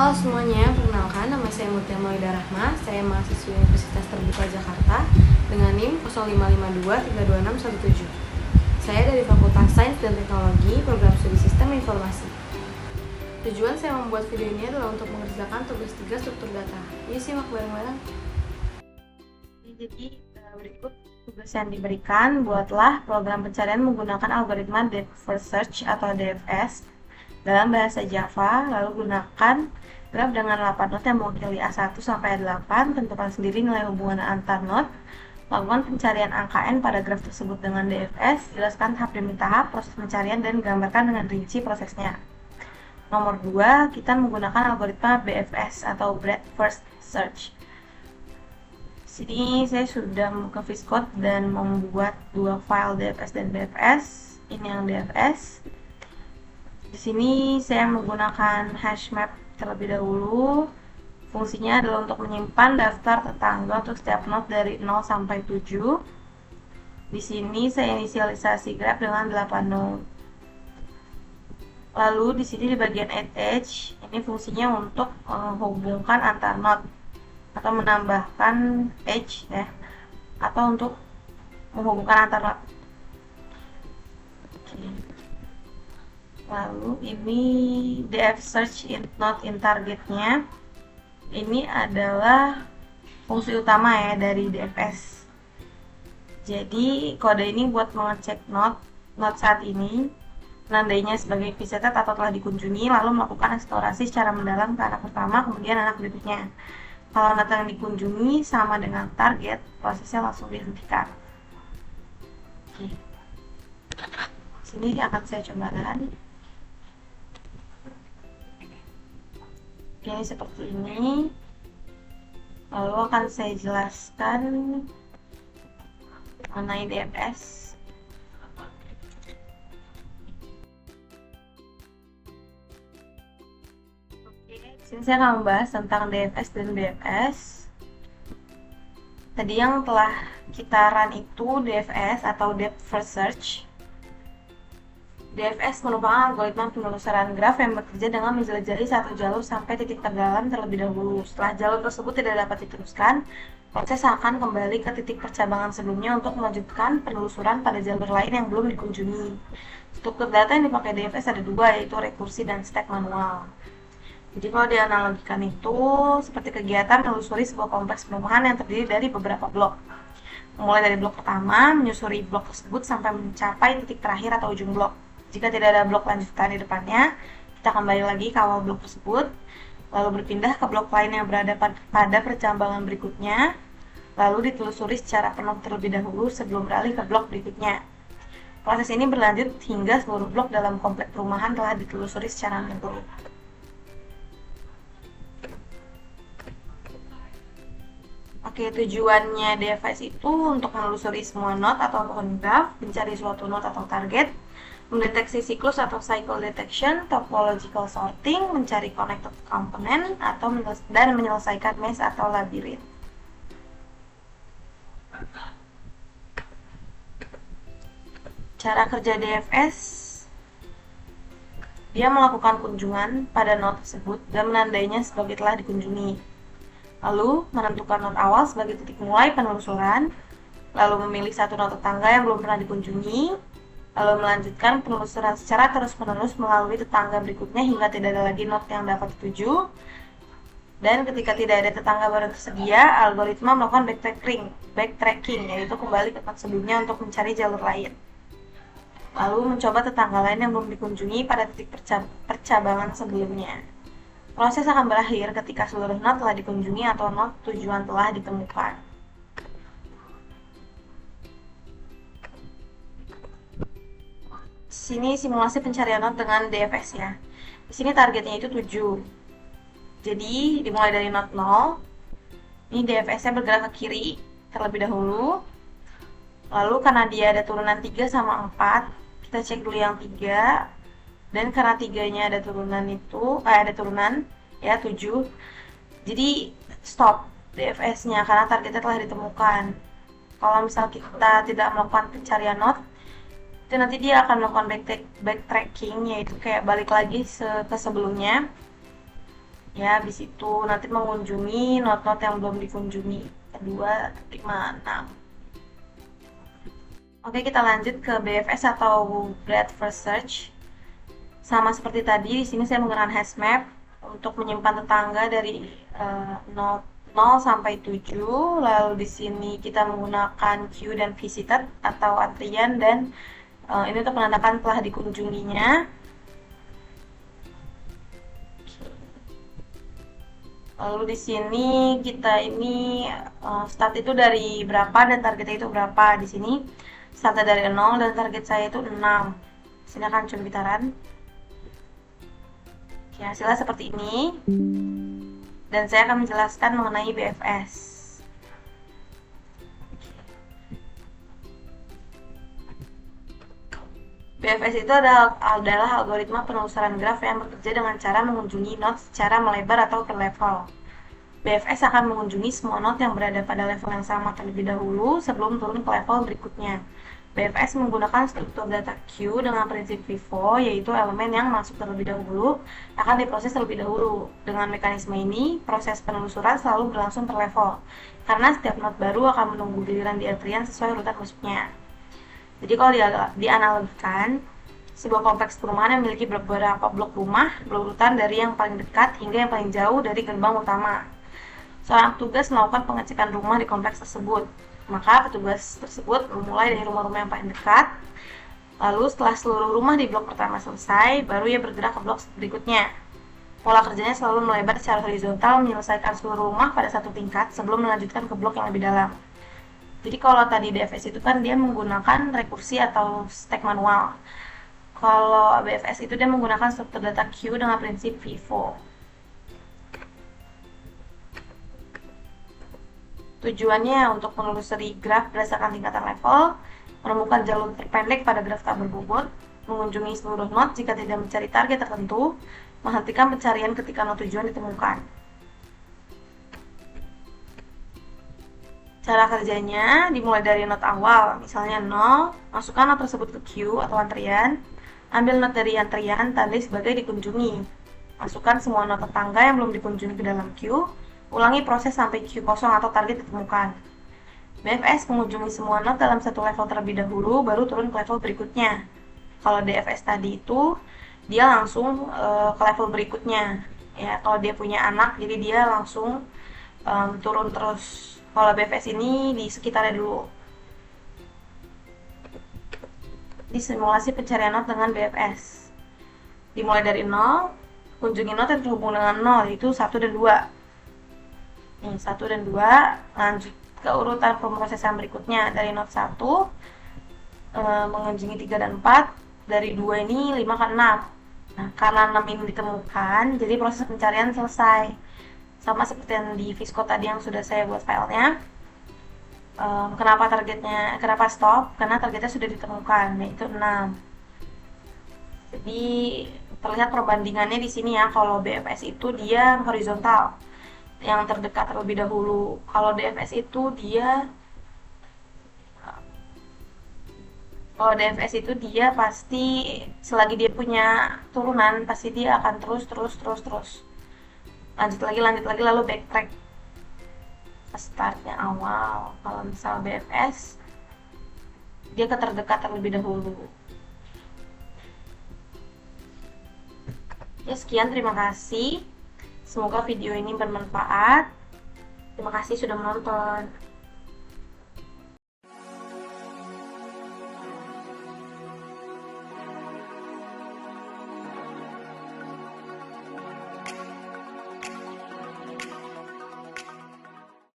Halo semuanya, perkenalkan nama saya Mutia Maulida Rahma. Saya mahasiswi Universitas Terbuka Jakarta dengan NIM 0552326117. Saya dari Fakultas Sains dan Teknologi, Program Studi Sistem Informasi. Tujuan saya membuat video ini adalah untuk mengerjakan tugas 3 struktur data. Yuk simak bareng-bareng. Jadi berikut tugas yang diberikan, buatlah program pencarian menggunakan algoritma Depth First Search atau DFS dalam bahasa Java, lalu gunakan graf dengan 8 node yang mewakili A1 sampai A8, tentukan sendiri nilai hubungan antar node, lakukan pencarian angka N pada graf tersebut dengan DFS, jelaskan tahap demi tahap proses pencarian dan gambarkan dengan rinci prosesnya. Nomor 2, kita menggunakan algoritma BFS atau Breadth First Search. Sini saya sudah membuka VS Code dan membuat dua file DFS dan BFS. Ini yang DFS. Di sini saya menggunakan hashmap terlebih dahulu. Fungsinya adalah untuk menyimpan daftar tetangga untuk setiap node dari 0 sampai 7. Di sini saya inisialisasi graf dengan 8 node. Lalu di sini di bagian add edge, ini fungsinya untuk menghubungkan antar node atau menambahkan edge ya, atau untuk menghubungkan antar node. Lalu ini df search node in targetnya, ini adalah fungsi utama ya dari DFS. Jadi kode ini buat mengecek node saat ini, menandainya sebagai visited atau telah dikunjungi, lalu melakukan eksplorasi secara mendalam ke anak pertama, kemudian anak berikutnya. Kalau node yang dikunjungi sama dengan target, prosesnya langsung dihentikan. Oke. Sini akan saya cobakan. Oke, seperti ini. Lalu akan saya jelaskan mengenai DFS. Oke, sini saya akan membahas tentang DFS dan BFS. Tadi yang telah kita run itu DFS atau Depth First Search. DFS merupakan algoritma penelusuran graf yang bekerja dengan menjelajahi satu jalur sampai titik terdalam terlebih dahulu. Setelah jalur tersebut tidak dapat diteruskan, proses akan kembali ke titik percabangan sebelumnya untuk melanjutkan penelusuran pada jalur lain yang belum dikunjungi. Struktur data yang dipakai DFS ada dua, yaitu rekursi dan stack manual. Jadi kalau dianalogikan itu seperti kegiatan menelusuri sebuah kompleks perumahan yang terdiri dari beberapa blok. Mulai dari blok pertama, menyusuri blok tersebut sampai mencapai titik terakhir atau ujung blok. Jika tidak ada blok lanjutan di depannya, kita kembali lagi ke awal blok tersebut, lalu berpindah ke blok lain yang berada pada percambangan berikutnya, lalu ditelusuri secara penuh terlebih dahulu sebelum beralih ke blok berikutnya. Proses ini berlanjut hingga seluruh blok dalam kompleks perumahan telah ditelusuri secara menyeluruh. Oke, tujuannya DFS itu untuk menelusuri semua node atau pohon graf, mencari suatu node atau target, mendeteksi siklus atau cycle detection, topological sorting, mencari connected component, dan menyelesaikan maze atau labirin. Cara kerja DFS, dia melakukan kunjungan pada node tersebut dan menandainya sebagai telah dikunjungi. Lalu menentukan node awal sebagai titik mulai penelusuran, lalu memilih satu node tetangga yang belum pernah dikunjungi, lalu melanjutkan penelusuran secara terus-menerus melalui tetangga berikutnya hingga tidak ada lagi node yang dapat dituju. Dan ketika tidak ada tetangga baru tersedia, algoritma melakukan backtracking, yaitu kembali ke tempat sebelumnya untuk mencari jalur lain. Lalu mencoba tetangga lain yang belum dikunjungi pada titik percabangan sebelumnya. Proses akan berakhir ketika seluruh node telah dikunjungi atau node tujuan telah ditemukan. Sini simulasi pencarian node dengan DFS ya. Di sini targetnya itu 7. Jadi dimulai dari node 0. Ini DFS-nya bergerak ke kiri terlebih dahulu. Lalu karena dia ada turunan 3 sama 4, kita cek dulu yang 3. Dan karena 3-nya ada turunan ya 7. Jadi stop DFS-nya karena targetnya telah ditemukan. Kalau misal kita tidak melakukan pencarian node, itu nanti dia akan melakukan backtracking, yaitu kayak balik lagi ke sebelumnya. Ya, habis itu nanti mengunjungi not-not yang belum dikunjungi. Kedua, 5, 6. Oke, kita lanjut ke BFS atau Breadth First Search. Sama seperti tadi, di sini saya menggunakan hashmap untuk menyimpan tetangga dari 0 sampai 7. Lalu di sini kita menggunakan queue dan visited atau antrian, dan ini untuk menandakan telah dikunjunginya. Lalu di sini kita ini start itu dari berapa dan targetnya itu berapa. Di sini startnya dari 0 dan target saya itu 6. Sini akan coba bitaran. Oke, hasilnya seperti ini. Dan saya akan menjelaskan mengenai BFS. BFS itu adalah algoritma penelusuran graf yang bekerja dengan cara mengunjungi node secara melebar atau per level. BFS akan mengunjungi semua node yang berada pada level yang sama terlebih dahulu sebelum turun ke level berikutnya. BFS menggunakan struktur data queue dengan prinsip FIFO, yaitu elemen yang masuk terlebih dahulu akan diproses terlebih dahulu. Dengan mekanisme ini, proses penelusuran selalu berlangsung per level, karena setiap node baru akan menunggu giliran di antrian sesuai urutan masuknya. Jadi kalau dianalogikan, sebuah kompleks perumahan yang memiliki beberapa blok rumah berurutan dari yang paling dekat hingga yang paling jauh dari gerbang utama. Seorang petugas melakukan pengecekan rumah di kompleks tersebut. Maka petugas tersebut memulai dari rumah-rumah yang paling dekat. Lalu setelah seluruh rumah di blok pertama selesai, baru ia bergerak ke blok berikutnya. Pola kerjanya selalu melebar secara horizontal menyelesaikan seluruh rumah pada satu tingkat sebelum melanjutkan ke blok yang lebih dalam. Jadi kalau tadi BFS itu kan dia menggunakan rekursi atau stack manual. Kalau BFS itu dia menggunakan struktur data queue dengan prinsip FIFO. Tujuannya untuk menelusuri graf berdasarkan tingkatan level, menemukan jalur terpendek pada graf tak berbobot, mengunjungi seluruh node jika tidak mencari target tertentu, menghentikan pencarian ketika node tujuan ditemukan. Cara kerjanya dimulai dari node awal, misalnya 0, masukkan node tersebut ke queue atau antrian, ambil node dari antrian, tandai sebagai dikunjungi. Masukkan semua node tetangga yang belum dikunjungi ke dalam queue, ulangi proses sampai queue kosong atau target ditemukan. BFS mengunjungi semua node dalam satu level terlebih dahulu, baru turun ke level berikutnya. Kalau DFS tadi itu, dia langsung ke level berikutnya. Ya, kalau dia punya anak, jadi dia langsung turun terus. Kalau BFS ini di sekitarnya dulu. Di simulasi pencarian node dengan BFS. Dimulai dari 0, kunjungi node yang terhubung dengan 0, yaitu 1 dan 2. Nih, 1 dan 2, lanjut ke urutan pemrosesan berikutnya. Dari node 1, mengunjungi 3 dan 4, dari 2 ini 5 ke 6. Nah, karena 6 ini ditemukan, jadi proses pencarian selesai. Sama seperti yang di Visco tadi yang sudah saya buat filenya. Kenapa stop? Karena targetnya sudah ditemukan, yaitu 6. Jadi terlihat perbandingannya di sini ya. Kalau BFS itu dia horizontal, yang terdekat terlebih dahulu. Kalau DFS itu dia pasti selagi dia punya turunan, pasti dia akan terus lanjut lagi lalu backtrack ke startnya awal. Kalau misal BFS dia ke terdekat terlebih dahulu. Ya, sekian, terima kasih, semoga video ini bermanfaat. Terima kasih sudah menonton.